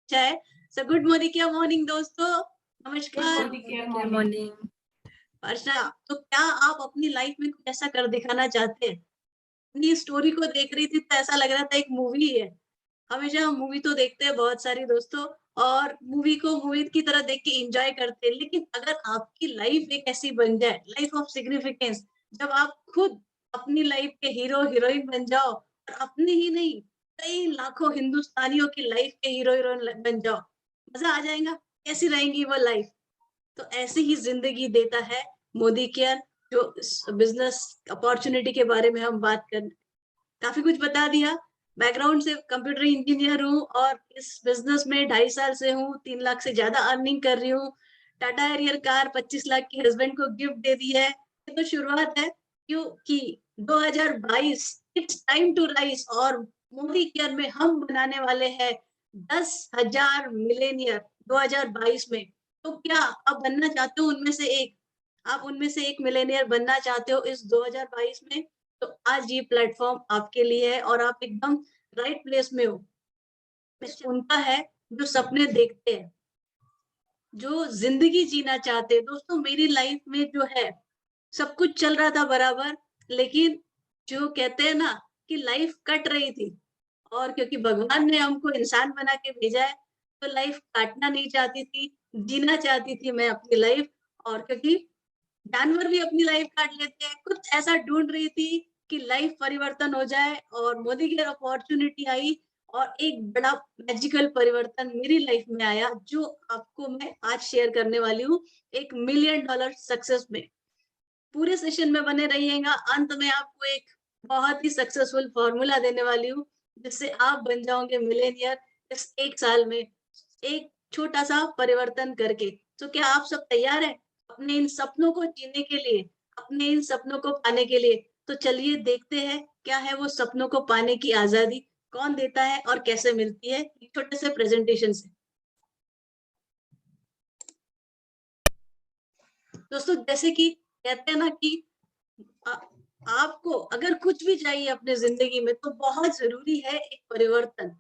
अच्छा है। So good morning, क्या मॉर्निंग दोस्तों, गुड नमस्कार। Morning morning. वर्षा, तो क्या आप अपनी लाइफ में कुछ ऐसा कर दिखाना चाहते हैं? अपनी स्टोरी को देख रही थी तो ऐसा लग रहा था एक मूवी है। हमेशा हम मूवी तो देखते हैं बहुत सारी दोस्तों, और मूवी को मूवी की तरह देख के एंजॉय करते हैं, लेकिन अगर आपकी लाइफ एक ऐसी बन जाए, लाइफ ऑफ सिग्निफिकेंस, जब आप खुद अपनी लाइफ के हीरो हीरोइन बन जाओ, और अपनी ही नहीं, कई लाखों हिंदुस्तानियों की लाइफ के हीरो हीरोइन बन जाओ, मजा आ जाएगा। कैसी रहेंगी वो लाइफ? तो ऐसी ही जिंदगी देता है मोदी केयर, जो बिजनेस अपॉर्चुनिटी के बारे में हम बात कर, काफी कुछ बता दिया। बैकग्राउंड से कंप्यूटर इंजीनियर हूँ, और इस बिजनेस में 2.5 साल से हूँ। 3 लाख से ज्यादा अर्निंग कर रही हूँ। टाटा हैरियर कार 25 लाख की हस्बैंड को गिफ्ट दे दी है। ये तो शुरुआत है, क्योंकि 2022 इट्स टाइम टू राइज, और मोदी केयर में हम बनाने वाले हैं 10,000 मिलेनियर 2022 में। तो क्या आप बनना चाहते हो उनमें से एक? आप उनमें से एक मिलेनियर बनना चाहते हो इस 2022 में? तो आज ये प्लेटफॉर्म आपके लिए है, और आप एकदम राइट प्लेस में हो। उनका है जो सपने देखते हैं, जो जिंदगी जीना चाहते हैं। दोस्तों, मेरी लाइफ में जो है, सब कुछ चल रहा था बराबर, लेकिन जो कहते हैं ना कि लाइफ कट रही थी, और क्योंकि भगवान ने हमको इंसान बना के भेजा है, तो लाइफ काटना नहीं चाहती थी, जीना चाहती थी मैं अपनी लाइफ। और क्योंकि जानवर भी अपनी लाइफ काट लेते हैं, कुछ ऐसा ढूंढ रही थी कि लाइफ परिवर्तन हो जाए, और मोदी की अपॉर्चुनिटी आई, और एक बड़ा मैजिकल परिवर्तन मेरी लाइफ में आया, जो आपको मैं आज शेयर करने वाली हूँ, $1 मिलियन सक्सेस में। पूरे सेशन में बने रहिएगा। अंत में आपको एक बहुत ही सक्सेसफुल फॉर्मूला देने वाली हूँ, जिससे आप बन जाओगे मिलेनियर इस 1 साल में, एक छोटा सा परिवर्तन करके। तो क्या आप सब तैयार हैं अपने इन सपनों को जीने के लिए, अपने इन सपनों को पाने के लिए? तो चलिए देखते हैं क्या है वो सपनों को पाने की आजादी, कौन देता है और कैसे मिलती है, एक छोटे से प्रेजेंटेशन से। दोस्तों, जैसे कि कहते हैं ना कि आ, आपको अगर कुछ भी चाहिए अपने जिंदगी में, तो बहुत जरूरी है एक परिवर्तन।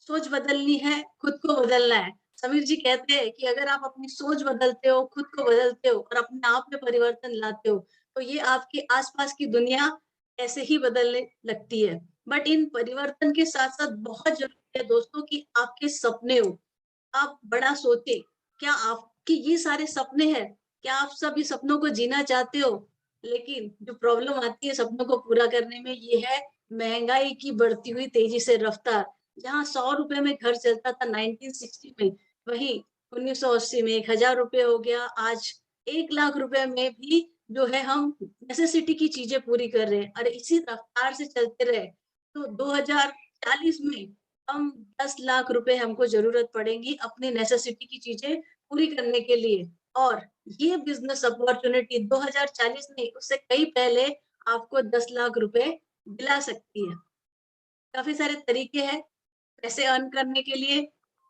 सोच बदलनी है, खुद को बदलना है। समीर जी कहते हैं कि अगर आप अपनी सोच बदलते हो, खुद को बदलते हो, और अपने आप में परिवर्तन लाते हो, तो ये आपके आसपास की दुनिया ऐसे ही बदलने लगती है। बट इन परिवर्तन के साथ साथ बहुत जरूरी है दोस्तों कि आपके सपने हो, आप बड़ा सोचे। क्या आपके ये सारे सपने हैं? क्या आप सब ये सपनों को जीना चाहते हो? लेकिन जो प्रॉब्लम आती है सपनों को पूरा करने में, ये है महंगाई की बढ़ती हुई तेजी से रफ्तार। जहाँ 100 रुपए में घर चलता था 1960 में, वही 1980 में 1,000 रुपए हो गया। आज 1 लाख रुपए में भी जो है हम नेसेसिटी की चीजें पूरी कर रहे हैं। अरे इसी रफ्तार से चलते रहे तो 2040 में हम 10 लाख रुपए हमको जरूरत पड़ेगी अपनी नेसेसिटी की चीजें पूरी करने के लिए। और ये बिजनेस अपॉर्चुनिटी 2040 नहीं, उससे कई पहले आपको 10 लाख रुपए दिला सकती है। काफी सारे तरीके हैं पैसे अर्न करने के लिए।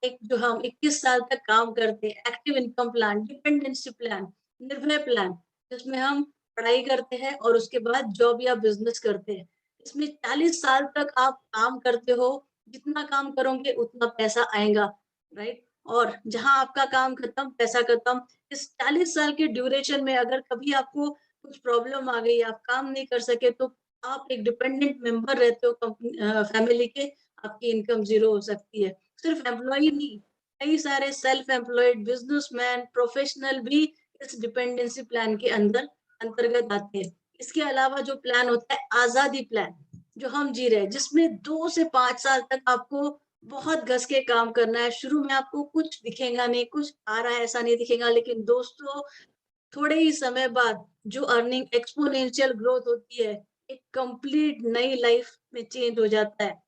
एक जो हम 21 साल तक काम करते हैं, active income plan, dependency plan, निर्भय प्लान, जिसमें हम पढ़ाई करते हैं और उसके बाद जॉब या बिजनेस करते हैं। इसमें 40 साल तक आप काम करते हो, जितना काम करोगे उतना पैसा आएगा, राइट? और जहां आपका काम खत्म, पैसा खत्म। इस 40 साल के ड्यूरेशन में अगर कभी आपको कुछ प्रॉब्लम आ गई, आप काम नहीं कर सके, तो आप एक डिपेंडेंट मेंबर रहते हो कंपनी फैमिली के, आपकी इनकम जीरो हो सकती है। सिर्फ एम्प्लॉय नहीं, कई सारे सेल्फ एम्प्लॉयड बिजनेसमैन, प्रोफेशनल भी इस डिपेंडेंसी प्लान के अंदर अंतर्गत आते हैं। इसके अलावा जो प्लान होता है आजादी प्लान, जो हम जी रहे हैं, जिसमें 2 से 5 साल तक आपको बहुत घस के काम करना है। शुरू में आपको कुछ दिखेगा नहीं, कुछ आ रहा है ऐसा नहीं दिखेगा, लेकिन दोस्तों थोड़े ही समय बाद जो अर्निंग एक्सपोनेंशियल ग्रोथ होती है, एक कंप्लीट नई लाइफ में चेंज हो जाता है।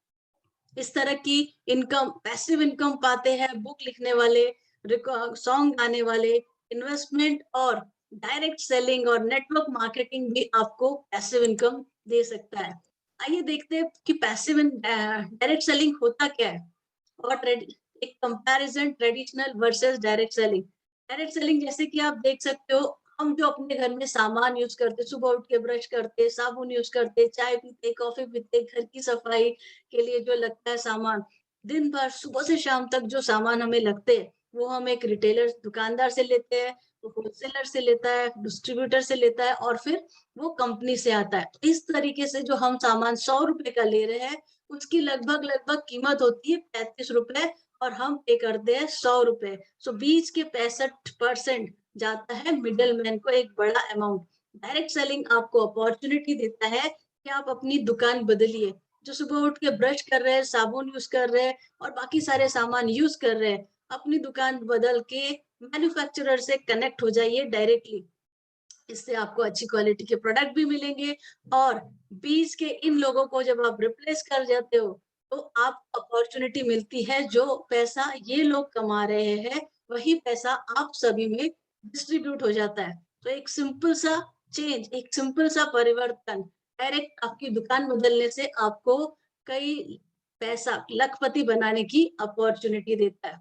इस तरह की इनकम, पैसिव इनकम पाते हैं बुक लिखने वाले, सॉन्ग गाने वाले, इन्वेस्टमेंट और डायरेक्ट सेलिंग और नेटवर्क मार्केटिंग भी आपको पैसिव इनकम दे सकता है। आइए देखते हैं कि पैसिव डायरेक्ट सेलिंग होता क्या है, और एक comparison traditional versus direct selling. Direct selling जैसे कि आप देख सकते हो, हम जो अपने घर में सामान यूज करते, सुबह उठ के ब्रश करते, साबुन यूज करते, चाय पीते, कॉफी पीते, घर की सफाई के लिए जो लगता है सामान, दिन भर सुबह से शाम तक जो सामान हमें लगते हैं, वो हम एक रिटेलर दुकानदार से लेते हैं, वो होलसेलर से लेता है, डिस्ट्रीब्यूटर से लेता है और फिर वो कंपनी से आता है। तो इस तरीके से जो हम सामान ₹100 का ले रहे हैं, उसकी लगभग-लगभग कीमत होती है ₹35 और हम पे करते हैं ₹100। सो बीच के 65% जाता है मिडलमैन को एक बड़ा अमाउंट। डायरेक्ट सेलिंग आपको अपॉर्च्युनिटी देता है कि आप अपनी दुकान बदलिए। जो सुबह उठ के ब्रश कर रहे हैं, साबुन यूज़ कर रहे हैं और बाकी सारे सामान यूज़ कर रहे हैं, अपनी दुकान बदल के मैन्युफैक्चरर से कनेक्ट हो जाइए डायरेक्टली। इससे आपको अच्छी क्वालिटी के प्रोडक्ट भी मिलेंगे और बीच के इन लोगों को जब आप रिप्लेस कर जाते हो, तो आपको अपॉर्च्युनिटी मिलती है जो पैसा ये लोग कमा रहे हैं, वही पैसा आप सभी में डिस्ट्रीब्यूट हो जाता है। तो एक सिंपल सा चेंज, एक सिंपल सा परिवर्तन डायरेक्ट आपकी दुकान बदलने से आपको कई पैसा लखपति बनाने की अपॉर्च्युनिटी देता है।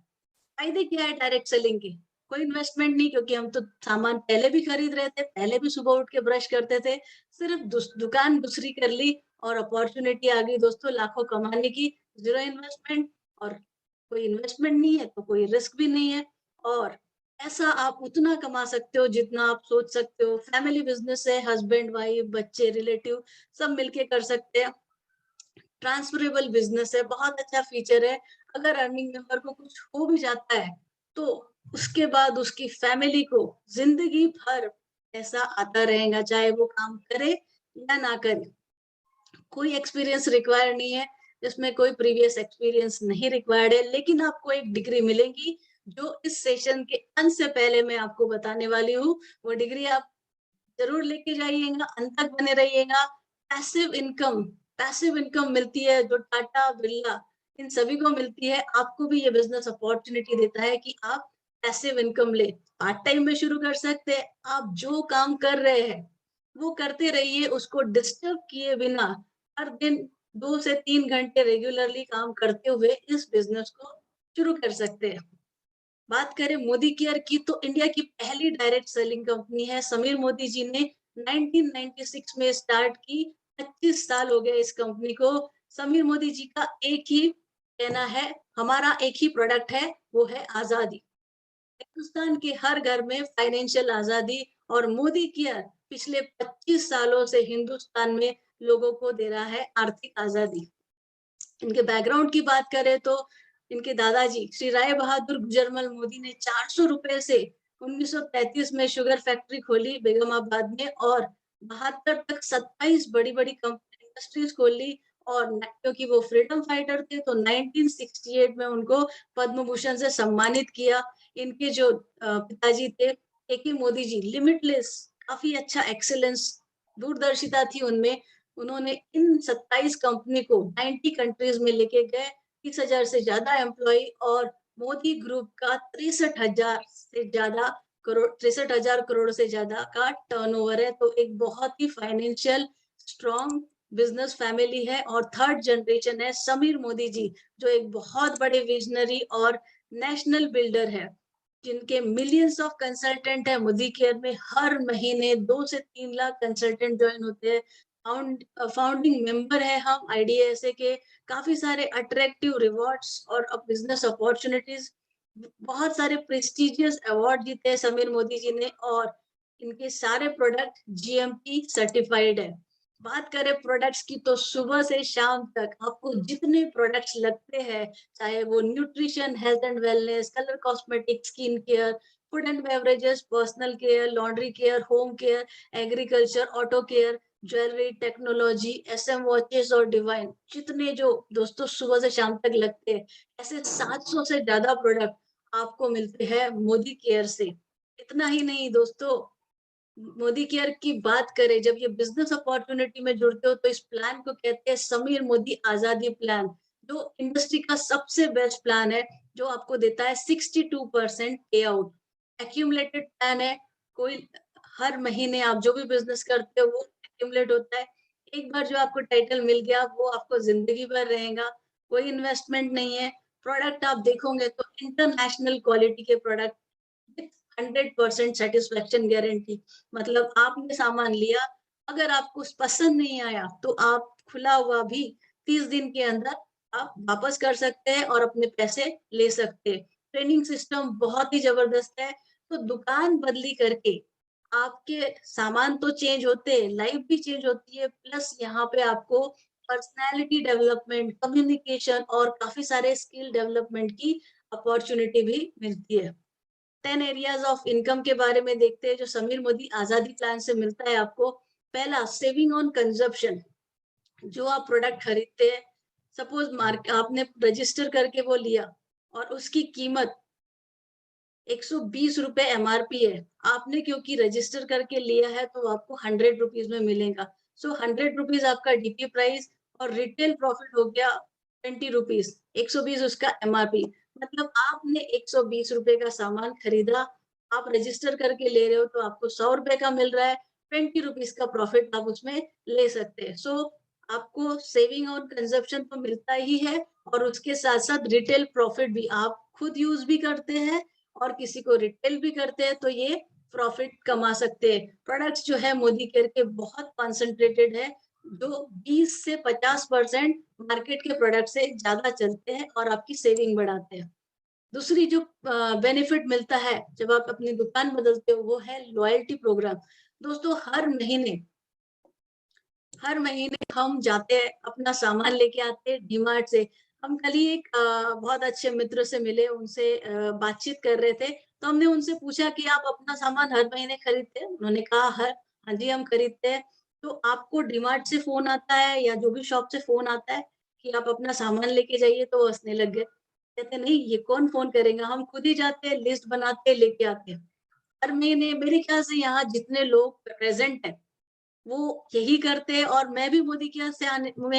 फायदे क्या है डायरेक्ट सेलिंग के? कोई इन्वेस्टमेंट नहीं क्योंकि हम तो सामान पहले भी खरीद रहे थे, पहले भी सुबह उठ के ब्रश करते थे। सिर्फ दुकान दूसरी कर ली और अपॉर्च्युनिटी आ गई दोस्तों लाखों कमाने की, ज़ीरो इन्वेस्टमेंट और कोई इन्वेस्टमेंट नहीं है तो कोई रिस्क भी नहीं है और ऐसा आप उतना कमा सकते हो जितना आप सोच सकते हो। फैमिली बिज़नेस है, हस्बैंड, वाइफ, बच्चे, रिलेटिव सब मिलके कर सकते हैं। ट्रांसफरेबल बिज़नेस है, बहुत अच्छा फीचर है। अगर अर्निंग मेंबर को कुछ हो भी जाता है, तो उसके बाद उसकी फैमिली को ज़िंदगी भर पैसा आता रहेगा, चाहे वो काम करे या ना करे। कोई एक्सपीरियंस रिक्वायर्ड नहीं है, इसमें कोई प्रीवियस एक्सपीरियंस नहीं रिक्वायर्ड है, लेकिन आपको एक डिग्री मिलेगी, जो इस सेशन के अंत से पहले मैं आपको बताने वाली हूँ। वो डिग्री आप ज़रूर लेके जाइएगा, अंत तक बने रहिएगा। पैसिव इनकम पैसिव इनकम मिलती है जो टाटा, बिरला इन सभी को मिलती है। आपको भी ये बिज़नेस अपॉर्च्युनिटी देता है कि आप पैसिव इनकम लें। पार्ट टाइम में शुरू कर सकते हैं। आप जो काम कर रहे हैं, वो करते रहिए, उसको डिस्टर्ब किए बिना हर दिन 2 से 3 घंटे रेगुलरली काम करते हुए इस बिज़नेस को शुरू कर सकते हैं। बात करें मोदी केयर की तो इंडिया की पहली डायरेक्ट सेलिंग कंपनी है। समीर मोदी जी ने 1996 में स्टार्ट की। 25 साल हो गए इस कंपनी को। समीर मोदी जी का एक ही कहना है, हमारा एक ही प्रोडक्ट है, वो है आज़ादी। हिंदुस्तान के हर घर में फाइनेंशियल आज़ादी और मोदी केयर पिछले 25 सालों से हिंदुस्तान में लोगों को दे रहा है आर्थिक आज़ादी। इनके बैकग्राउंड की बात करें तो इनके दादाजी श्री राय बहादुर गुजरमल मोदी ने ₹400 से 1933 में शुगर फैक्ट्री खोली बेगमाबाद में और 72 तक 27 बड़ी-बड़ी इंडस्ट्रीज खोली और क्योंकि वो फ्रीडम फाइटर थे तो 1968 में उनको पद्म भूषण से सम्मानित किया। इनके जो पिताजी थे के मोदी जी लिमिटलेस काफी अच्छा एक्सीलेंस दूरदर्शिता थी उनमें। उन्होंने इन 27 कंपनी को 90 कंट्रीज में लेके गए। 30,000 से ज्यादा एम्प्लॉय और मोदी ग्रुप का 63,000 करोड़ से ज्यादा का टर्नओवर है। तो एक बहुत ही फाइनेंशियल स्ट्रॉन्ग बिजनेस फैमिली है और थर्ड जनरेशन है समीर मोदी जी, जो एक बहुत बड़े विजनरी और नेशनल बिल्डर है, जिनके मिलियंस ऑफ कंसल्टेंट है। मोदी केयर में हर महीने 2 से 3 लाख कंसल्टेंट ज्वाइन होते हैं। फाउंडिंग मेंबर है हम आईडीएसए के। काफी सारे अट्रैक्टिव रिवॉर्ड्स और बिजनेस अपॉर्चुनिटीज, बहुत सारे प्रेस्टिजियस अवार्ड जीते हैं समीर मोदी जी ने और इनके सारे प्रोडक्ट जीएमपी सर्टिफाइड है। बात करें प्रोडक्ट्स की तो सुबह से शाम तक आपको जितने प्रोडक्ट्स लगते हैं, चाहे वो nutrition, health and wellness, colour cosmetic, skin care, food and beverages, personal care, laundry care, home care, agriculture, auto care, jewellery, technology, SM watches और डिवाइन, जितने जो दोस्तों सुबह से शाम तक लगते हैं, ऐसे 700 से ज्यादा प्रोडक्ट आपको मिलते हैं मोदी केयर से। इतना ही नहीं दोस्तों, मोदी केयर की बात करें, जब ये बिजनेस अपॉर्चुनिटी में जुड़ते हो तो इस प्लान को कहते हैं समीर मोदी आजादी प्लान, जो इंडस्ट्री का सबसे बेस्ट प्लान है, जो आपको देता है 62% पे आउट। एक्यूमुलेटेड प्लान है, कोई हर महीने आप जो भी बिजनेस करते हो वो एक्यूमुलेट होता है। एक बार जो आपको टाइटल मिल गया वो आपको जिंदगी भर रहेगा। कोई इन्वेस्टमेंट नहीं है। प्रोडक्ट आप देखोगे तो इंटरनेशनल क्वालिटी के प्रोडक्ट विथ 100% सेटिस्फेक्शन गारंटी। मतलब आपने सामान लिया, अगर आपको पसंद नहीं आया तो आप खुला हुआ भी 30 दिन के अंदर आप वापस कर सकते हैं और अपने पैसे ले सकते हैं। ट्रेनिंग सिस्टम बहुत ही जबरदस्त है। तो दुकान बदली करके आपके सामान तो चेंज होते हैं, लाइफ भी चेंज होती है, प्लस यहाँ पे आपको पर्सनैलिटी डेवलपमेंट, कम्युनिकेशन और काफ़ी सारे स्किल डेवलपमेंट की अपॉर्च्युनिटी भी मिलती है। 10 एरियाज़ ऑफ इनकम के बारे में देखते हैं, जो समीर मोदी आज़ादी प्लान से मिलता है आपको। पहला, सेविंग ऑन कंज़म्पशन। जो आप प्रोडक्ट खरीदते हैं, सपोज़ मार्क आपने रजिस्टर करके वो लिया और उसकी कीमत ₹120 एमआरपी है। आपने क्योंकि रजिस्टर करके लिया है तो आपको ₹100 में मिलेगा। सो ₹100 आपका डीपी प्राइस और रिटेल प्रॉफिट हो गया ₹20, 120 उसका एमआरपी। मतलब आपने ₹120 का सामान खरीदा, आप रजिस्टर करके ले रहे हो तो आपको ₹100 का मिल रहा है, ₹20 का प्रॉफिट आप उसमें ले सकते हैं। सो आपको सेविंग और कंजम्पशन तो मिलता ही है और उसके साथ-साथ रिटेल प्रॉफिट भी आप खुद यूज़ भी करते हैं और किसी को रिटेल भी करते हैं तो ये प्रॉफिट कमा सकते हैं। प्रोडक्ट्स जो है मोदी केयर के बहुत कंसंट्रेटेड है, जो 20 से 50% मार्केट के प्रोडक्ट से ज़्यादा चलते हैं और आपकी सेविंग बढ़ाते हैं। दूसरी जो बेनिफिट मिलता है जब आप अपनी दुकान बदलते हो वो है लॉयल्टी प्रोग्राम। दोस्तों हर महीने हम जाते हैं, अपना सामान लेके आते हैं डीमार्ट से। हम कल ही एक बहुत अच्छे मित्र से मिले, उनसे बातचीत कर रहे थे, तो हमने उनसे पूछा कि आप अपना सामान हर महीने खरीदते हैं? उन्होंने कहा हाँ जी, हम खरीदते हैं। तो आपको डीमार्ट से फ़ोन आता है या जो भी शॉप से फ़ोन आता है कि आप अपना सामान लेके जाइए, तो वो हँसने लग गए। कहते नहीं, ये कौन फ़ोन करेगा? हम खुद ही जाते हैं, लिस्ट बनाते हैं, लेके आते हैं। हर महीने मेरे ख्याल से यहाँ जितने लोग प्रेज़ेंट हैं वो यही करते हैं और मैं भी मोदी के यहाँ से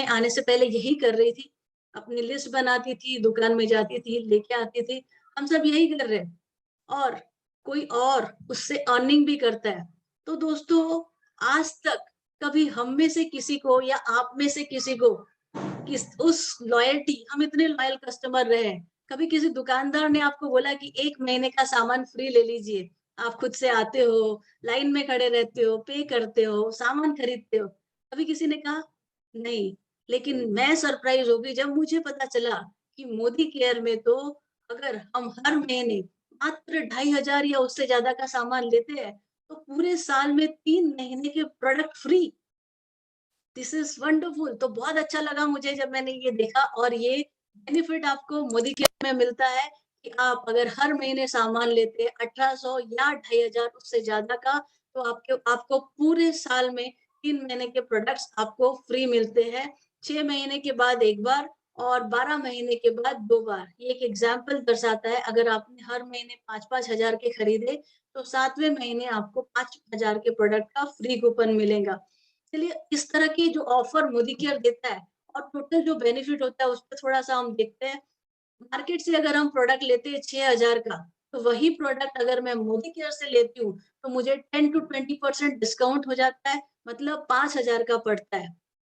आने से पहले यही कर रही थी। अपनी लिस्ट बनाती थी, दुकान में जाती थी, लेके आती थी। हम सब यही कर रहे हैं और कोई और उससे अर्निंग भी करता है। तो दोस्तों, आज तक कभी हम में से किसी को या आप में से किसी को किस उस लॉयल्टी हम इतने लॉयल कस्टमर रहे हैं। कभी किसी दुकानदार ने आपको बोला कि 1 महीने का सामान फ्री ले लीजिए। आप खुद से आते हो, लाइन में खड़े रहते हो, पे करते हो, सामान खरीदते हो। कभी किसी ने कहा? नहीं। लेकिन मैं सरप्राइज़ हो गई जब मुझे पता चला कि मोदी केयर में तो अगर हम हर महीने मात्र 2500 या उससे ज़्यादा का सामान लेते हैं, तो पूरे साल में 3 महीने के product free. This is wonderful. तो बहुत अच्छा लगा मुझे जब मैंने ये देखा और ये बेनिफिट आपको मोदी केयर में मिलता है कि आप अगर हर महीने सामान लेते हैं 1800 या 2500 उससे ज़्यादा का, तो आपके आपको पूरे साल में 3 महीने के प्रोडक्ट्स आपको फ्री मिलते हैं। 6 महीने के बाद 1 बार और 12 महीने के बाद 2 बार। ये एक एग्ज़ाम्पल दर्शाता है, अगर आपने हर महीने 5-5 हज़ार के खरीदे, तो 7वें महीने आपको 5,000 के प्रोडक्ट का फ्री कूपन मिलेगा। चलिए, इस तरह की जो ऑफर मोदी केयर देता है और टोटल जो बेनिफिट होता है उस पे थोड़ा-सा हम देखते हैं। मार्केट से अगर हम प्रोडक्ट लेते हैं 6,000 का, तो वही प्रोडक्ट अगर मैं मोदी केयर से लेती हूँ, तो मुझे 10 टू 20% डिस्काउंट हो जाता है, मतलब 5,000 का पड़ता है।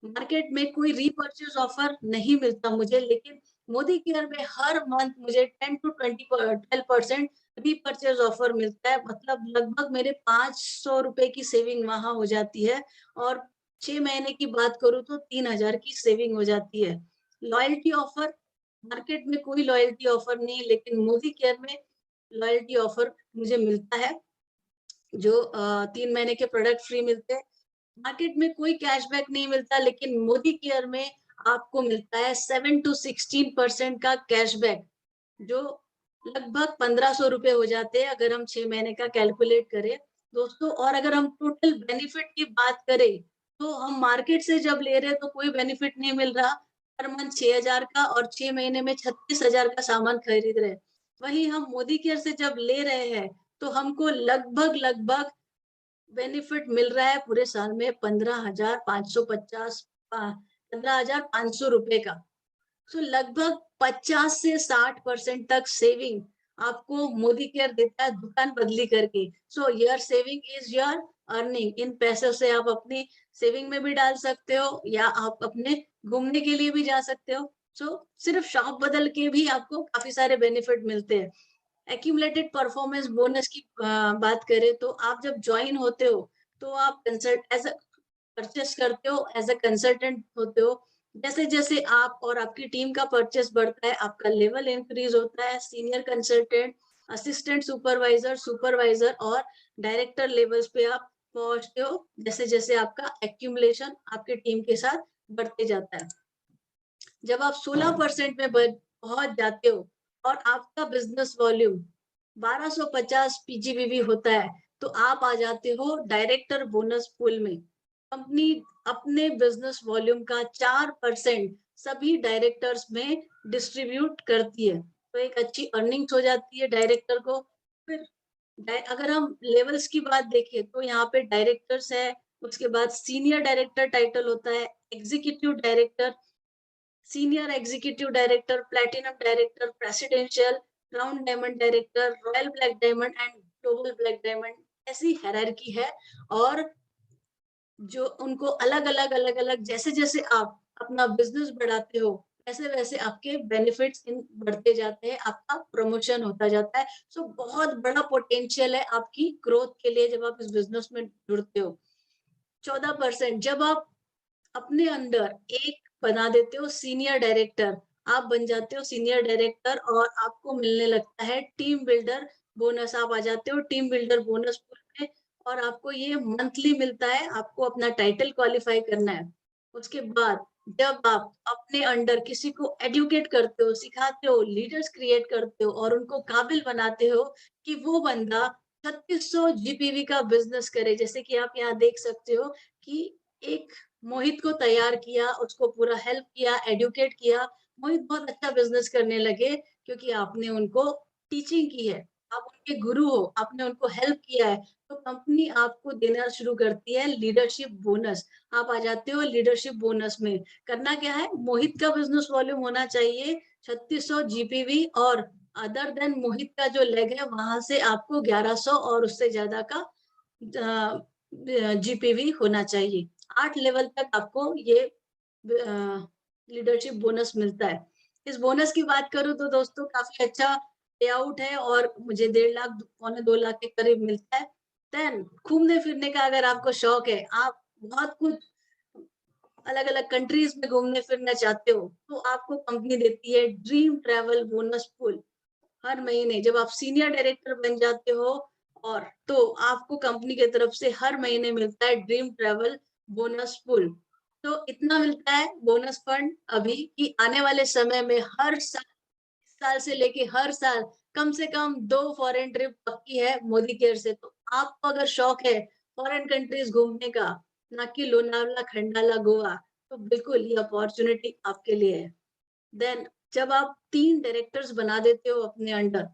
मार्केट में कोई रीपर्चेज़ ऑफर नहीं मिलता मुझे, लेकिन मोदी केयर में हर मंथ मुझे 10 टू 12% रीपर्चेज़ ऑफर मिलता है, मतलब लगभग मेरे ₹500 की सेविंग वहाँ हो जाती है और 6 महीने की बात करूँ तो 3,000 की सेविंग हो जाती है। लॉयल्टी ऑफर, मार्केट में कोई लॉयल्टी ऑफर नहीं, लेकिन मोदी केयर में लॉयल्टी ऑफर मुझे मिलता है, जो 3 महीने के प्रोडक्ट फ्री मिलते हैं। मार्केट में कोई कैशबैक नहीं मिलता, लेकिन मोदी केयर में आपको मिलता है 7 टू 16% का कैशबैक, जो लगभग ₹1500 हो जाते हैं अगर हम 6 महीने का कैलकुलेट करें। दोस्तों, और अगर हम टोटल बेनिफिट की बात करें, तो हम मार्केट से जब ले रहे हैं तो कोई बेनिफिट नहीं मिल रहा। हर मंथ 6,000 का और 6 महीने में 36,000 का सामान खरीद रहे हैं। वहीं हम मोदी केयर से जब ले रहे हैं, तो हमको लगभग बेनिफिट मिल रहा है पूरे साल में 15,550 ₹15,500 का। सो लगभग 50 से 60% तक सेविंग आपको मोदी केयर देता है दुकान बदली करके। So your saving is your earning. इन पैसों से आप अपनी सेविंग में भी डाल सकते हो या आप अपने घूमने के लिए भी जा सकते हो। सो सिर्फ शॉप बदल के भी आपको काफ़ी सारे बेनिफिट मिलते हैं। एक्यूमुलेटेड परफॉर्मेंस बोनस की बात करें तो आप जब जॉइन होते हो, तो आप कंसल्ट एज़ अ परचेज़ करते हो, एज़ अ कंसल्टेंट होते हो, जैसे जैसे आप और आपकी टीम का परचेस बढ़ता है, आपका लेवल इंक्रीज होता है, senior consultant, assistant supervisor, supervisor और डायरेक्टर लेवल्स पे आप पहुंचते हो, जैसे जैसे आपका एक्यूमुलेशन आपके टीम के साथ बढ़ते जाता है। जब आप 16% में पहुंच जाते हो और आपका बिजनेस वॉल्यूम 1250 पीजीबीवी होता है, तो आप आ जाते हो डायरेक्टर बोनस पूल में। कंपनी अपने बिजनेस वॉल्यूम का 4% सभी डायरेक्टर्स में डिस्ट्रीब्यूट करती है, तो एक अच्छी अर्निंग्स हो जाती है डायरेक्टर को। फिर अगर हम लेवल्स की बात देखें तो यहाँ पे डायरेक्टर्स है, उसके बाद सीनियर डायरेक्टर टाइटल होता है, executive director, senior executive director, platinum director, presidential, round diamond director, royal black diamond and global black diamond, ऐसी हायरार्की है। और जो उनको अलग अलग जैसे जैसे आप अपना बिजनेस बढ़ाते हो, वैसे वैसे आपके बेनिफिट्स इन बढ़ते जाते हैं, आपका प्रमोशन होता जाता है। सो बहुत बड़ा पोटेंशियल है आपकी ग्रोथ के लिए जब आप इस बिजनेस में जुड़ते हो। 14% जब आप अपने अंडर एक बना देते हो सीनियर डायरेक्टर, आप बन जाते हो सीनियर डायरेक्टर और आपको मिलने लगता है टीम बिल्डर बोनस। आप आ जाते हो टीम बिल्डर बोनस पूल में और आपको ये मंथली मिलता है, आपको अपना टाइटल क्वालिफाई करना है। उसके बाद जब आप अपने अंडर किसी को एडुकेट करते हो, सिखाते हो, लीडर्स क्रिएट करते हो और उनको काबिल बनाते हो कि वो बंदा 3600 जीपीवी का बिजनेस करे, जैसे कि आप यहाँ देख सकते हो कि एक मोहित को तैयार किया, उसको पूरा हेल्प किया, एडुकेट किया। मोहित बहुत अच्छा बिज़नेस करने लगे क्योंकि आपने उनको टीचिंग की है। आप उनके गुरु हो, आपने उनको हेल्प किया है, तो कंपनी आपको देना शुरू करती है लीडरशिप बोनस। आप आ जाते हो लीडरशिप बोनस में। करना क्या है? मोहित का बिज़नेस वॉल्यूम होना चाहिए 3600 जीपीवी और अदर देन मोहित का जो लेग है, वहाँ से आपको 1100 और उससे ज़्यादा का जीपीवी होना चाहिए। 8 लेवल तक आपको ये लीडरशिप बोनस मिलता है। इस बोनस की बात करूँ तो दोस्तों काफ़ी अच्छा पे आउट है और मुझे 1.5 लाख पौने 2 लाख के करीब मिलता है। देन घूमने-फिरने का अगर आपको शौक है, आप बहुत कुछ अलग-अलग कंट्रीज़ में घूमने-फिरना चाहते हो, तो आपको कंपनी देती है ड्रीम ट्रैवल बोनस पूल। हर महीने जब आप सीनियर डायरेक्टर बन जाते हो और तो आपको कंपनी की तरफ से हर महीने मिलता है ड्रीम ट्रैवल बोनस पूल। तो इतना मिलता है बोनस फंड अभी कि आने वाले समय में हर साल से लेके हर साल कम से कम 2 फॉरेन ट्रिप पक्की है मोदी केयर से। तो आपको अगर शौक है फॉरेन कंट्रीज घूमने का, ना कि लोनावला, खंडाला, गोवा, तो बिल्कुल ये अपॉर्चुनिटी आपके लिए है। देन जब आप 3 डायरेक्टर्स बना देते हो अपने अंडर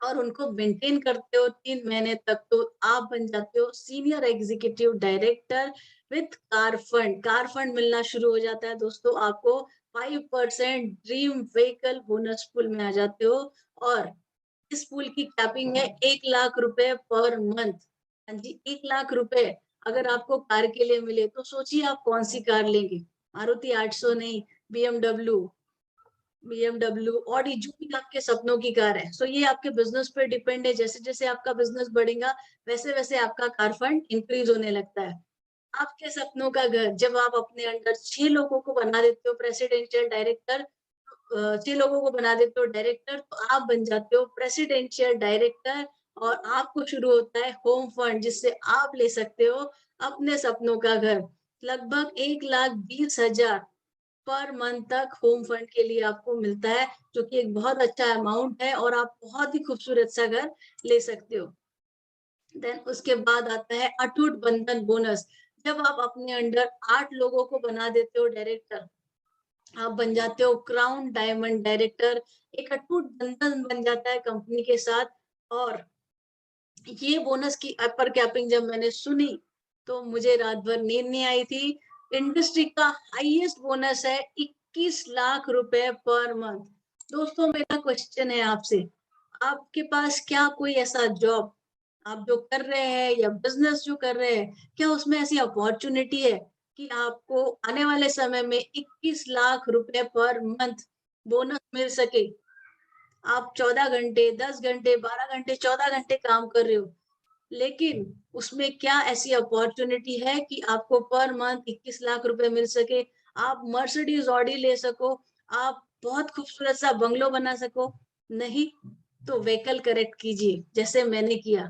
और उनको मेंटेन करते हो 3 महीने तक, तो आप बन जाते हो senior executive director with car fund. Car fund मिलना शुरू हो जाता है दोस्तों आपको। 5% ड्रीम व्हीकल बोनस पूल में आ जाते हो और इस पूल की कैपिंग है 1 लाख रुपए पर मंथ। हाँ जी, 1 लाख रुपए अगर आपको कार के लिए मिले तो सोचिए आप कौन सी कार लेंगे? मारुति 800 नहीं, बीएमडब्ल्यू, ऑडी, जो भी आपके सपनों की कार है। सो ये आपके बिजनेस पे डिपेंड है। जैसे जैसे आपका बिजनेस बढ़ेगा वैसे वैसे आपका कार फंड इंक्रीज होने लगता है। आपके सपनों का घर जब आप अपने अंडर 6 लोगों को बना देते हो प्रेसिडेंशियल डायरेक्टर, 6 लोगों को बना देते हो डायरेक्टर, तो आप बन जाते हो प्रेसिडेंशियल डायरेक्टर और आपको शुरू होता है होम फंड, जिससे आप ले सकते हो अपने सपनों का घर। लगभग 1,20,000 पर मंथ तक होम फंड के लिए आपको मिलता है, जो कि एक बहुत अच्छा अमाउंट है और आप बहुत ही खूबसूरत सा घर ले सकते हो। देन उसके बाद आता है अटूट बंधन बोनस। जब आप अपने अंडर 8 लोगों को बना देते हो डायरेक्टर, आप बन जाते हो क्राउन डायमंड डायरेक्टर। एक अटूट बंधन बन जाता है कंपनी के साथ। और ये बोनस की अपर कैपिंग जब मैंने सुनी तो मुझे रात भर नींद नहीं आई थी। इंडस्ट्री का हाईएस्ट बोनस है 21 लाख रुपए पर मंथ। दोस्तों मेरा क्वेश्चन है आपसे, आपके पास क्या कोई ऐसा जॉब आप जो कर रहे हैं या बिजनेस जो कर रहे हैं, क्या उसमें ऐसी अपॉर्चुनिटी है कि आपको आने वाले समय में 21 लाख रुपए पर मंथ बोनस मिल सके? आप 14 घंटे, 10 घंटे, 12 घंटे, 14 घंटे काम कर रहे हो, लेकिन उसमें क्या ऐसी अपॉर्चुनिटी है कि आपको पर मंथ 21 लाख रुपए मिल सके? आप मर्सिडीज ऑडी ले सको, आप बहुत खूबसूरत सा बंगलो बना सको, नहीं तो व्हीकल करेक्ट कीजिए जैसे मैंने किया।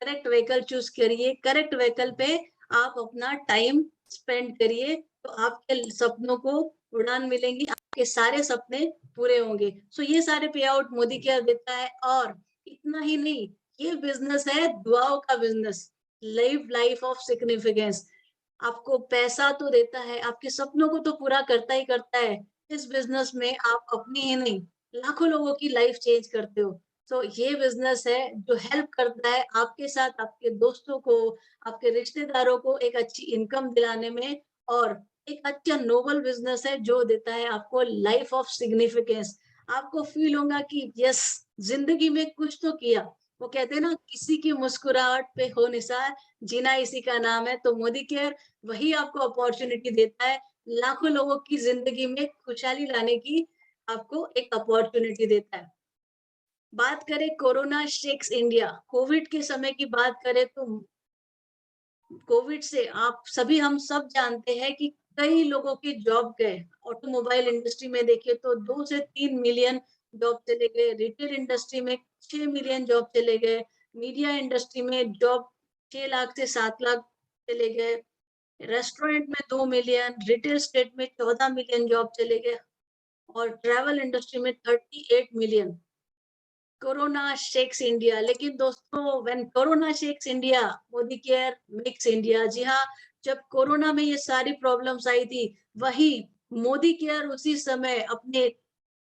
करेक्ट व्हीकल चूज करिए, करेक्ट व्हीकल पे आप अपना टाइम स्पेंड करिए, तो आपके सपनों को उड़ान मिलेंगी, आपके सारे सपने पूरे होंगे। सो ये सारे पे आउट मोदी केयर देता है। और इतना ही नहीं, ये बिजनेस है दुआओं का business, live life of significance. आपको पैसा तो देता है, आपके सपनों को तो पूरा करता ही करता है। इस बिजनेस में आप अपनी ही नहीं, लाखों लोगों की लाइफ चेंज करते हो। तो ये बिजनेस है जो हेल्प करता है आपके साथ आपके दोस्तों को, आपके रिश्तेदारों को एक अच्छी इनकम दिलाने में। और एक अच्छा नोबल बिजनेस है जो देता है आपको लाइफ ऑफ सिग्निफिकेंस। आपको फील होगा कि यस, जिंदगी में कुछ तो किया। वो कहते हैं ना, किसी की मुस्कुराहट पे हो निसार, जीना इसी का नाम है। तो मोदी केयर वही आपको अपॉर्चुनिटी देता है, लाखों लोगों की जिंदगी में खुशहाली लाने की आपको एक अपॉर्चुनिटी देता है। बात करें कोरोना शेक्स इंडिया, कोविड के समय की बात करें तो कोविड से आप सभी हम सब जानते हैं कि कई लोगों के जॉब गए। ऑटोमोबाइल इंडस्ट्री में देखिए तो 2 से 3 मिलियन जॉब चले गए, रिटेल इंडस्ट्री में 6 मिलियन जॉब चले गए, मीडिया इंडस्ट्री में जॉब 6 लाख से 7 लाख चले गए, रेस्टोरेंट में 2 मिलियन, रिटेल स्टेट में 14 मिलियन जॉब चले गए और ट्रैवल इंडस्ट्री में 38 मिलियन। कोरोना शेक्स इंडिया, लेकिन दोस्तों when corona shakes India, Modi care makes India. जी हाँ, जब कोरोना में ये सारी प्रॉब्लम्स आई थी, वही मोदी केयर उसी समय अपने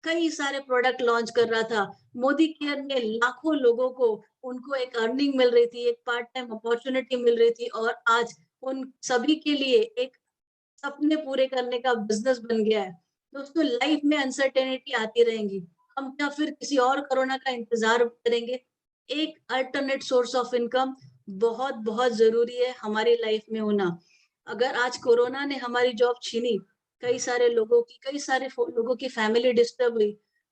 कई सारे प्रोडक्ट लॉन्च कर रहा था। मोदी केयर में लाखों लोगों को उनको एक अर्निंग मिल रही थी, एक पार्ट टाइम अपॉर्चुनिटी मिल रही थी और आज उन सभी के लिए एक सपने पूरे करने का बिज़नेस बन गया है। दोस्तों लाइफ में अनसर्टेनिटी आती रहेंगी। हम क्या फिर किसी और कोरोना का इंतज़ार करेंगे? एक अल्टरनेट सोर्स ऑफ इनकम बहुत-बहुत ज़रूरी है हमारी लाइफ में होना। अगर आज कोरोना ने हमारी जॉब छीनी, कई सारे लोगों की, कई सारे लोगों की फैमिली डिस्टर्ब हुई,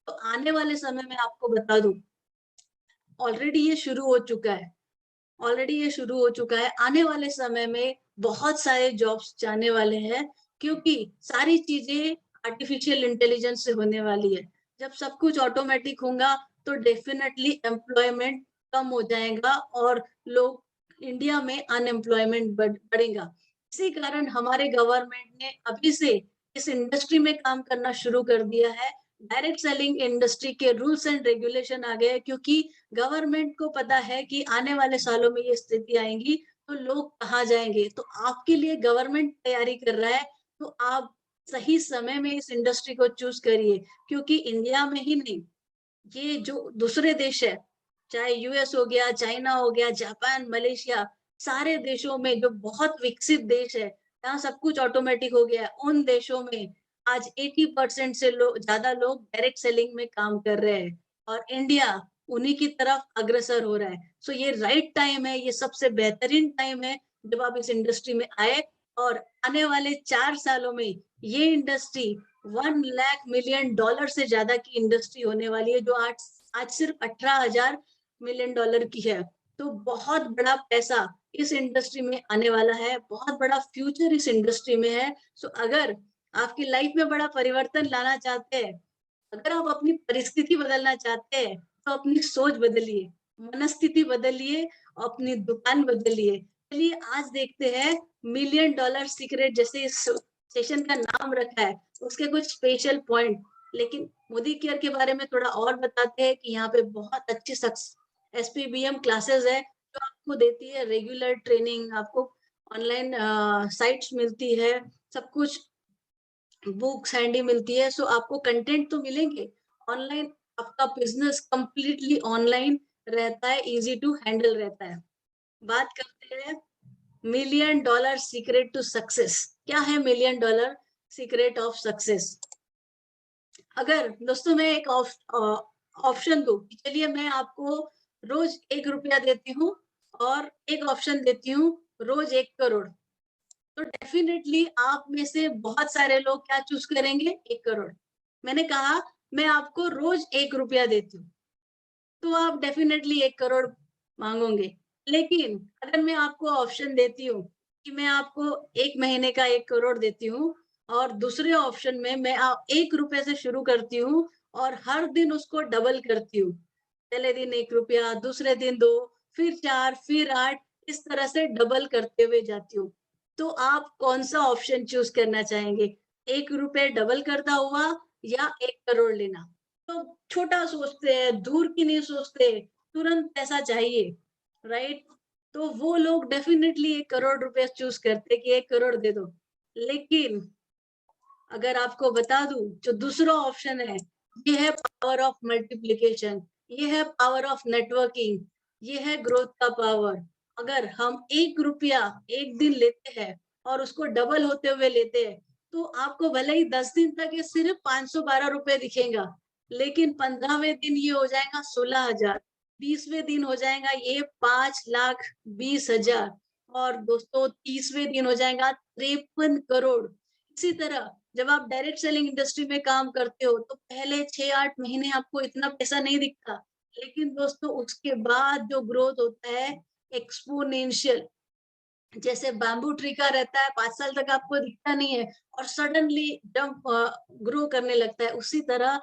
तो आने वाले समय में आपको बता दूँ, ऑलरेडी ये शुरू हो चुका है। ऑलरेडी ये शुरू हो चुका है। आने वाले समय में बहुत सारे जॉब्स जाने वाले हैं, क्योंकि सारी चीज़ें आर्टिफ़िशियल इंटेलिजेंस से होने वाली है। जब सब कुछ ऑटोमैटिक होगा, तो डेफ़िनेटली एम्प्लॉयमेंट कम हो जाएगा और लोग, इंडिया में अनएम्प्लॉयमेंट बढ़ेगा। इसी कारण हमारे गवर्नमेंट ने अभी से इस इंडस्ट्री में काम करना शुरू कर दिया है। डायरेक्ट सेलिंग इंडस्ट्री के रूल्स एंड रेगुलेशन आ गए हैं, क्योंकि गवर्नमेंट को पता है कि आने वाले सालों में ये स्थिति आएँगी, तो लोग कहाँ जाएँगे? तो आपके लिए गवर्नमेंट तैयारी कर रहा है, तो आप सही समय में इस इंडस्ट्री को चूज़ करिए, क्योंकि इंडिया में ही नहीं, ये जो दूसरे देश है, चाहे यूएस हो गया, चाइना हो गया, जापान, मलेशिया, सारे देशों में जो बहुत विकसित देश है, जहाँ सब कुछ ऑटोमेटिक हो गया है, उन देशों में आज 80% से ज़्यादा लोग डायरेक्ट सेलिंग में काम कर रहे हैं और इंडिया उन्हीं की तरफ अग्रसर हो रहा है। सो ये राइट टाइम है, ये सबसे बेहतरीन टाइम है जब आप इस इंडस्ट्री में आए। और आने वाले 4 सालों में ये इंडस्ट्री 1 लाख मिलियन डॉलर से ज़्यादा की इंडस्ट्री होने वाली है, जो आज आज सिर्फ 18,000 मिलियन डॉलर की है। तो बहुत बड़ा पैसा इस इंडस्ट्री में आने वाला है, बहुत बड़ा फ्यूचर इस इंडस्ट्री में है। सो अगर आपकी लाइफ में बड़ा परिवर्तन लाना चाहते हैं, अगर आप अपनी परिस्थिति बदलना चाहते हैं, तो अपनी सोच बदलिए, मनस्थिति बदलिए, अपनी दुकान बदलिए। चलिए आज देखते हैं मिलियन डॉलर सीक्रेट, जैसे इस सेशन का नाम रखा है, उसके कुछ स्पेशल पॉइंट। लेकिन मोदी केयर के बारे में थोड़ा और बताते हैं कि यहाँ पे बहुत अच्छी एसपीबीएम क्लासेस है, जो आपको देती है रेगुलर ट्रेनिंग, आपको ऑनलाइन साइट्स मिलती है, सब कुछ बुक्स हैंडी मिलती है। सो आपको कंटेंट तो मिलेंगे ऑनलाइन, आपका बिजनेस कंप्लीटली ऑनलाइन रहता है, इजी टू हैंडल रहता है। बात करते हैं million dollar secret to success. क्या है million dollar secret of success? अगर दोस्तों मैं एक ऑप्शन दूं कि चलिए मैं आपको रोज 1 रुपया देती हूँ और एक ऑप्शन देती हूँ रोज 1 करोड़, तो डेफिनेटली आप में से बहुत सारे लोग क्या चूज करेंगे? 1 करोड़। मैंने कहा मैं आपको रोज 1 रुपया देती हूँ, तो आप डेफिनेटली 1 करोड़ मांगोगे। लेकिन अगर मैं आपको ऑप्शन देती हूँ कि मैं आपको 1 महीने का 1 करोड़ देती हूँ और दूसरे ऑप्शन में मैं 1 रुपए से शुरू करती हूँ और हर दिन उसको डबल करती हूँ। पहले दिन 1 रुपया, दूसरे दिन 2, फिर 4, फिर 8, इस तरह से डबल करते हुए जाती हूँ। तो आप कौन-सा ऑप्शन चूज़ करना चाहेंगे? 1 रुपए डबल करता हुआ या 1 करोड़ लेना? तो छोटा सोचते हैं, दूर की नहीं सोचते, तुरंत पैसा चाहिए, राइट? तो वो लोग डेफिनिटली 1 करोड़ रुपए चूज़ करते कि 1 करोड़ दे दो। लेकिन अगर आपको बता दूँ, जो दूसरा ऑप्शन है, ये है पावर ऑफ मल्टीप्लिकेशन, ये है पावर ऑफ नेटवर्किंग, ये है ग्रोथ का पावर। अगर हम 1 रुपया 1 दिन लेते हैं और उसको डबल होते हुए लेते हैं, तो आपको भले ही 10 दिन तक ये सिर्फ 512 रुपए दिखेगा, लेकिन 15वें दिन ये हो जाएगा 16,000, 20वें दिन हो जाएगा ये 5,20,000 और दोस्तों 30वें दिन हो जाएगा 53 करोड़। इसी तरह जब आप डायरेक्ट सेलिंग इंडस्ट्री में काम करते हो तो पहले 6-8 महीने आपको इतना पैसा नहीं दिखता। लेकिन दोस्तों उसके बाद जो ग्रोथ होता है एक्स्पोनेंशियल, जैसे बैम्बू ट्री का रहता है 5 साल तक आपको दिखता नहीं है और सडनली जंप ग्रो करने लगता है। उसी तरह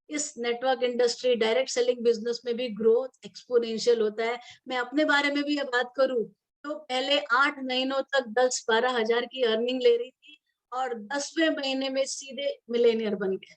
इस network industry direct selling business में भी ग्रोथ एक्स्पोनेंशियल होता है। मैं अपने बारे में भी बात करूँ तो पहले 8 महीनों तक 10-12 हजार की अर्निंग ले रही थी और 10वें महीने में सीधे मिलियनियर बन गए।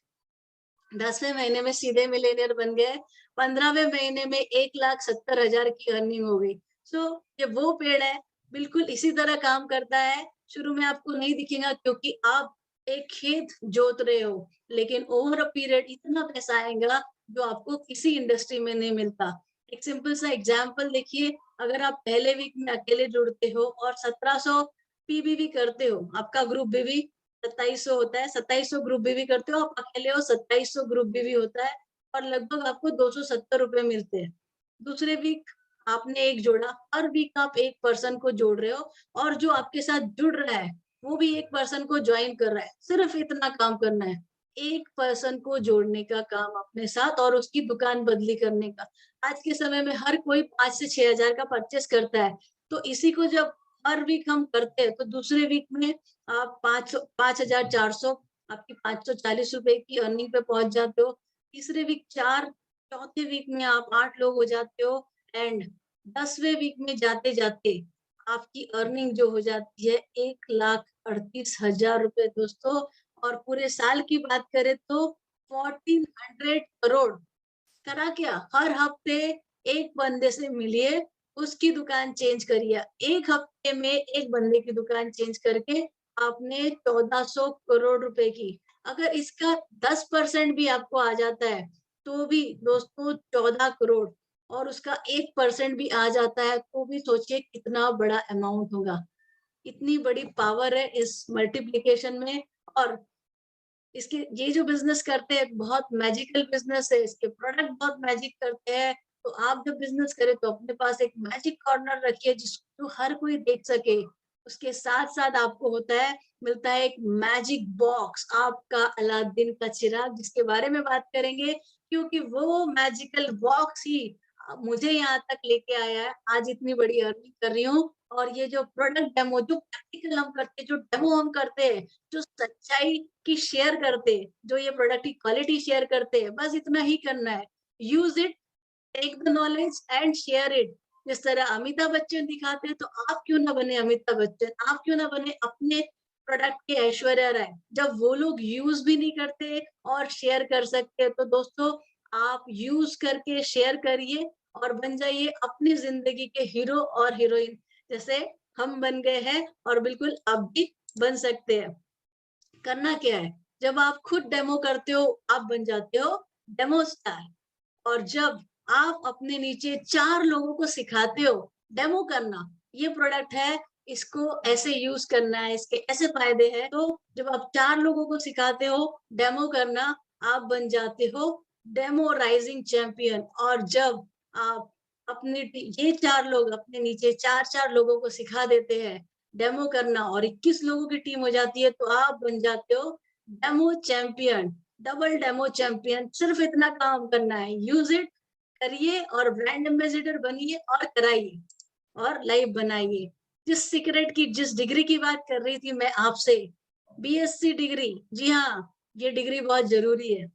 10वें महीने में सीधे मिलियनियर बन गए। 15वें महीने में 1,70,000 की अर्निंग हो गई। सो ये वो पेड़ है, बिल्कुल इसी तरह काम करता है। शुरू में आपको नहीं दिखेगा क्योंकि आप एक खेत जोत रहे हो, लेकिन ओवर अ पीरियड इतना पैसा आएगा जो आपको किसी इंडस्ट्री में नहीं मिलता। एक सिंपल सा एग्जांपल देखिए, अगर आप पहले वीक में अकेले जुड़ते हो और 1700 पीबीवी करते हो, आपका ग्रुप बीवी 2700 होता है, 2700 ग्रुप बीवी करते हो, आप अकेले हो 2700 ग्रुप बीवी होता है और लगभग आपको 270 रुपए मिलते हैं। दूसरे वीक आपने एक जोड़ा, हर वीक आप एक पर्सन को जोड़ रहे हो और जो आपके साथ जुड़ रहा है, वो भी एक पर्सन को जॉइन कर रहा है। सिर्फ इतना काम करना है, एक पर्सन को जोड़ने का काम अपने साथ और उसकी दुकान बदली करने का। आज के समय में हर कोई 5 से 6,000 का परचेज़ करता है, तो इसी को जब हर वीक हम करते हैं, तो दूसरे वीक में आप 5,400 आपकी 540 रुपए की अर्निंग पे पहुँच जाते हो। तीसरे वीक 4, चौथे वीक में आप 8 लोग हो जाते हो एंड 10वें वीक में जाते-जाते आपकी अर्निंग जो हो जाती है 1,38,000 रुपए दोस्तों और पूरे साल की बात करें तो 1400 करोड़। करा क्या? हर हफ्ते एक बंदे से मिलिए, उसकी दुकान चेंज करिए। 1 हफ्ते में एक बंदे की दुकान चेंज करके आपने 1400 करोड़ रुपए की। अगर इसका 10% भी आपको आ जाता है, तो भी दोस्तों 14 करोड़ और उसका 1% भी आ जाता है, तो भी सोचिए कितना बड़ा अमाउंट होगा। इतनी बड़ी पावर है इस मल्टिप्लिकेशन में और इसके ये जो बिज़नेस करते हैं बहुत मैजिकल बिज़नेस है, इसके प्रोडक्ट बहुत मैजिक करते हैं। तो आप जब बिज़नेस करें तो अपने पास एक मैजिक कॉर्नर रखिए जिसको हर कोई देख सके। उसके साथ-साथ आपको मिलता है एक मैजिक बॉक्स, आपका अलादीन का चिराग जिसके बारे में बात करेंगे क्योंकि वो मैजिकल बॉक्स ही मुझे यहाँ तक लेके आया है। आज इतनी बड़ी अर्निंग कर रही हूँ और ये जो प्रोडक्ट डेमो जो प्रैक्टिकल हम करते हैं, जो डेमो हम करते हैं, जो सच्चाई की शेयर करते, जो ये प्रोडक्ट की क्वालिटी शेयर करते हैं, बस इतना ही करना है। Use it, take the knowledge and share it. जिस तरह अमिताभ बच्चन दिखाते हैं, तो आप क्यों ना बने अमिताभ बच्चन? आप क्यों ना बने अपने प्रोडक्ट के ऐश्वर्या राय? जब वो लोग यूज़ भी नहीं करते और शेयर कर सकते हैं, तो दोस्तों आप यूज़ करके शेयर करिए और बन जाइए अपनी ज़िंदगी के हीरो और हीरोइन, जैसे हम बन गए हैं और बिल्कुल आप भी बन सकते हैं। करना क्या है? जब आप खुद डेमो करते हो, आप बन जाते हो डेमो स्टार और जब आप अपने नीचे 4 लोगों को सिखाते हो डेमो करना, ये प्रोडक्ट है, इसको ऐसे यूज़ करना है, इसके ऐसे फ़ायदे हैं, तो जब आप 4 लोगों को सिखाते हो डेमो करना, आप बन जाते हो डेमो राइज़िंग चैंपियन और जब आप अपनी टी ये 4 लोग अपने नीचे 4-4 लोगों को सिखा देते हैं डेमो करना और 21 लोगों की टीम हो जाती है, तो आप बन जाते हो demo champion, double demo champion. सिर्फ इतना काम करना है, यूज़ इट, करिए और ब्रांड एम्बेसडर बनिए और कराइए और लाइव बनाइए। जिस डिग्री की बात कर रही थी मैं आपसे, बीएससी डिग्री, जी हाँ, ये डिग्री बहुत जरूरी है।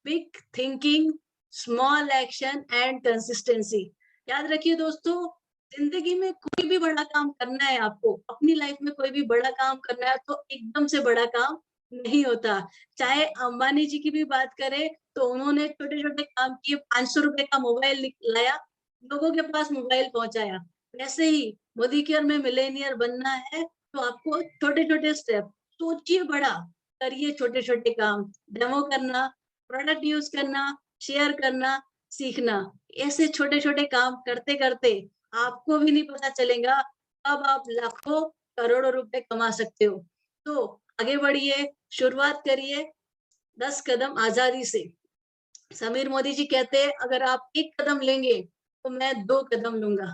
Big thinking, small action and consistency. याद रखिए दोस्तों, जिंदगी में कोई भी बड़ा काम करना है आपको, अपनी लाइफ में कोई भी बड़ा काम करना है तो एकदम से बड़ा काम नहीं होता। चाहे अंबानी जी की भी बात करें तो उन्होंने छोटे छोटे काम किए, 500 रुपए का मोबाइल लाया, लोगों के पास मोबाइल पहुंचाया। वैसे ही मोदी केयर में मिलेनियर बनना है तो आपको छोटे छोटे स्टेप, सोचिए बड़ा, करिए छोटे छोटे काम, डेमो करना, प्रोडक्ट यूज करना, शेयर करना, सीखना। ऐसे छोटे-छोटे काम करते-करते आपको भी नहीं पता चलेगा कब आप लाखों, करोड़ों रुपए कमा सकते हो। तो आगे बढ़िए, शुरुआत करिए 10 कदम आज़ादी से। समीर मोदी जी कहते हैं अगर आप 1 कदम लेंगे तो मैं 2 कदम लूँगा।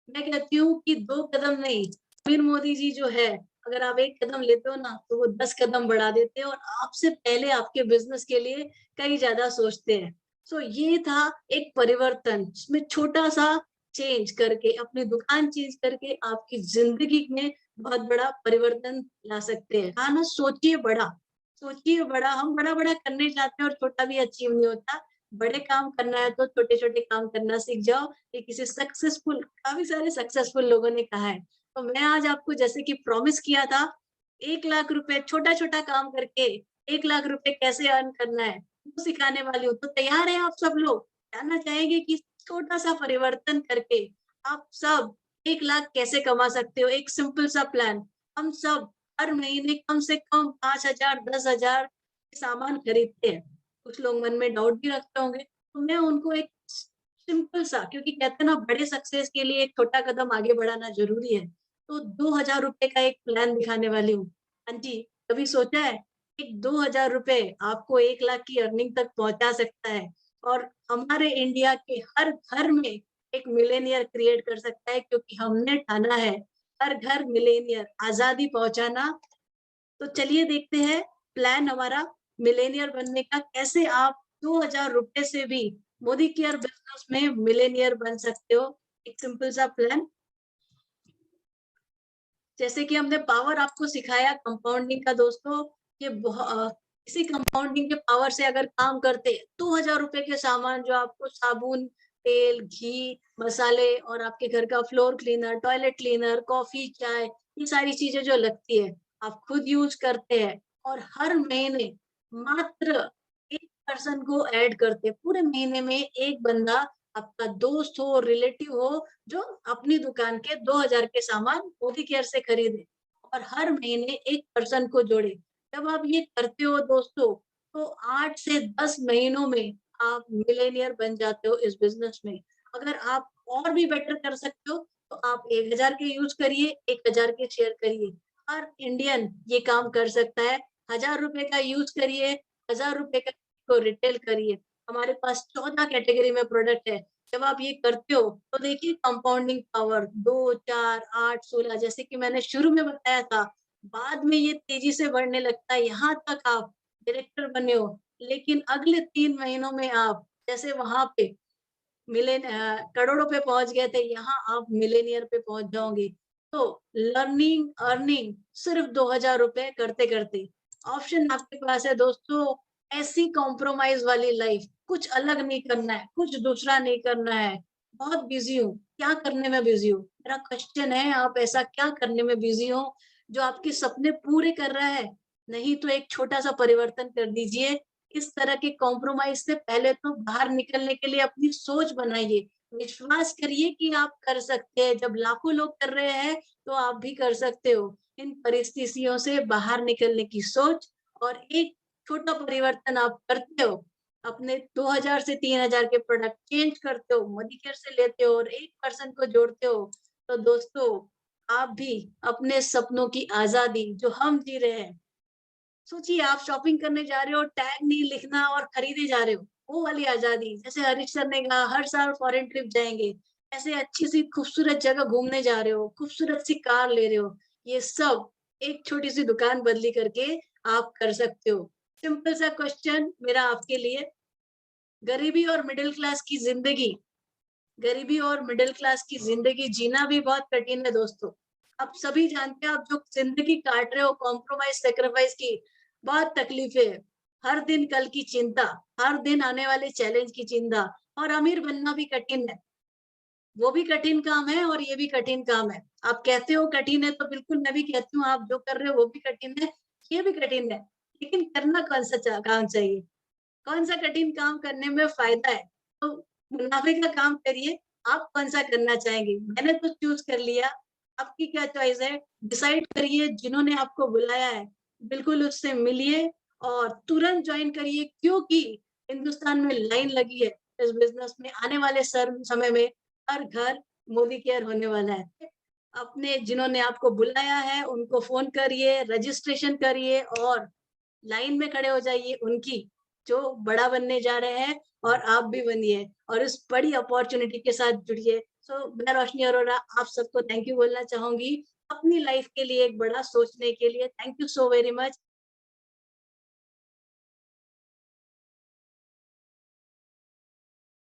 मैं कहती हूँ कि 2 कदम नहीं, समीर मोदी जी जो है, अगर आप 1 कदम लेते हो ना तो वो 10 कदम बढ़ा देते हैं और आपसे पहले आपके बिज़नेस के लिए कहीं ज़्यादा सोचते हैं। सो ये था एक परिवर्तन, इसमें छोटा-सा चेंज करके, अपनी दुकान चेंज करके आपकी ज़िंदगी में बहुत बड़ा परिवर्तन ला सकते हैं। हाँ ना, सोचिए बड़ा, हम बड़ा-बड़ा करने जाते हैं और छोटा भी अचीव नहीं होता। बड़े काम करना है तो छोटे-छोटे काम करना सीख जाओ। ये किसी सक्सेसफुल, काफ़ी सारे सक्सेसफुल लोगों ने कहा है। तो मैं आज आपको जैसे कि प्रॉमिस किया था, 1 लाख रुपए छोटा-छोटा काम करके 1 लाख रुपए कैसे अर्न करना है, वो सिखाने वाली हूँ। तो तैयार हैं आप सब लोग? जानना चाहेंगे कि छोटा-सा परिवर्तन करके आप सब 1 लाख कैसे कमा सकते हो? एक सिंपल सा प्लान। हम सब हर महीने कम से कम 5,000 10,000 सामान खरीदते हैं। कुछ लोग मन में डाउट भी रखते होंगे, तो मैं उनको एक सिंपल सा, क्योंकि कहते हैं ना बड़े सक्सेस के लिए एक छोटा कदम आगे बढ़ाना ज़रूरी है। तो ₹2000 का एक प्लान दिखाने वाली हूँ। हाँ जी, कभी सोचा है? एक ₹2000 आपको 1 लाख की अर्निंग तक पहुँचा सकता है और हमारे इंडिया के हर घर में एक मिलेनियर क्रिएट कर सकता है, क्योंकि हमने ठाना है हर घर मिलेनियर, आज़ादी पहुँचाना। तो चलिए देखते हैं प्लान हमारा मिलेनियर बनने का, कैसे आप ₹2000 से भी मोदी केयर बिज़नेस में मिलेनियर बन सकते हो। एक सिंपल सा प्लान, जैसे कि हमने पावर आपको सिखाया कंपाउंडिंग का दोस्तों, ये इसी कंपाउंडिंग के पावर से अगर काम करते हैं, ₹2000 के सामान जो आपको साबुन, तेल, घी, मसाले और आपके घर का floor cleaner, toilet cleaner, coffee, चाय, ये सारी चीज़ें जो लगती है, आप खुद यूज़ करते हैं और हर महीने मात्र 1 पर्सन को ऐड करते हैं। पूरे महीने में 1 बंदा आपका दोस्त हो, रिलेटिव हो, जो अपनी दुकान के 2000 के सामान मोदी केयर से खरीदे और हर महीने 1 पर्सन को जोड़े। जब आप ये करते हो दोस्तों, तो 8 से 10 महीनों में आप मिलियनेयर बन जाते हो इस बिज़नेस में। अगर आप और भी बेटर कर सकते हो, तो आप 1000 के यूज़ करिए, 1000 के शेयर करिए। हर इंडियन ये काम कर सकता है। ₹1000 का यूज़ करिए, ₹1000 का को रिटेल करिए। हमारे पास 14 कैटेगरी में प्रोडक्ट है। जब आप ये करते हो, तो देखिए कंपाउंडिंग पावर 2, 4, 8, 16, जैसे कि मैंने शुरू में बताया था, बाद में ये तेज़ी से बढ़ने लगता है, यहाँ तक आप डायरेक्टर बने हो, लेकिन अगले 3 महीनों में आप जैसे वहाँ पे करोड़ों पे पहुँच गए थे, यहाँ आप मिलियनियर पे पहुँच जाओगे। तो लर्निंग, अर्निंग सिर्फ़ ₹2000 करते-करते। ऑप्शन आपके पास है दोस्तों, ऐसी कॉम्प्रोमाइज़ वाली लाइफ़, कुछ अलग नहीं करना है, कुछ दूसरा नहीं करना है। बहुत बिज़ी हूँ, क्या करने में बिज़ी हूँ? मेरा क्वेश्चन है, आप ऐसा क्या करने में बिज़ी हो, जो आपके सपने पूरे कर रहा है? नहीं तो एक छोटा-सा परिवर्तन कर दीजिए। इस तरह के कॉम्प्रोमाइज़ से पहले तो बाहर निकलने के लिए अपनी सोच बनाइए। विश्वास करिए कि आप कर सकते हैं, जब लाखों लोग कर रहे हैं, तो आप भी कर सकते हो। इन परिस्थितियों से बाहर निकलने की सोच और एक छोटा परिवर्तन आप करते हो, अपने 2000 से 3000 के प्रोडक्ट चेंज करते हो, मोदी केयर से लेते हो और एक पर्सन को जोड़ते हो, तो दोस्तों आप भी अपने सपनों की आज़ादी जो हम जी रहे हैं, सोचिए आप शॉपिंग करने जा रहे हो, टैग नहीं लिखना और खरीदे जा रहे हो, वो वाली आज़ादी। जैसे हरीश सर ने कहा हर साल फॉरेन ट्रिप जाएँगे, ऐसे अच्छी-सी खूबसूरत जगह घूमने जा रहे हो, खूबसूरत-सी कार ले रहे हो, ये सब एक छोटी-सी दुकान बदली करके आप कर सकते हो। सिंपल सा क्वेश्चन मेरा आपके लिए, गरीबी और मिडल क्लास की ज़िंदगी, गरीबी और मिडल क्लास की ज़िंदगी जीना भी बहुत कठिन है दोस्तों। आप सभी जानते हैं, आप जो जिंदगी काट रहे हो कॉम्प्रोमाइज सेक्रीफाइस की बहुत तकलीफें है। हर दिन कल की चिंता, हर दिन आने वाले चैलेंज की चिंता, और अमीर बनना भी कठिन है। वो भी कठिन काम है और ये भी कठिन काम है। आप कहते हो कठिन है, तो बिल्कुल मैं भी कहती हूँ आप जो कर रहे हो वो भी कठिन है, ये भी कठिन है। लेकिन करना कौन-सा काम चाहिए? कौन-सा कठिन काम करने में फ़ायदा है? तो मुनाफ़े का काम करिए, आप कौन-सा करना चाहेंगे? मैंने तो चूज़ कर लिया, आपकी क्या चॉइस है? डिसाइड करिए, जिन्होंने आपको बुलाया है, बिल्कुल उससे मिलिए और तुरंत जॉइन करिए, क्योंकि हिंदुस्तान में लाइन लगी है इस बिज़नेस में। आने वाले समय में हर घर मोदी केयर होने वाला है। अपने जिन्होंने आपको बुलाया है, उनको फ़ोन करिए, रजिस्ट्रेशन करिए और लाइन में खड़े हो जाइए उनकी, जो बड़ा बनने जा रहे हैं, और आप भी बनिए और इस बड़ी अपॉर्च्युनिटी के साथ जुड़िए। सो मैं रोशनी अरोड़ा आप सबको थैंक यू बोलना चाहूँगी, अपनी लाइफ के लिए एक बड़ा सोचने के लिए। Thank you so very much.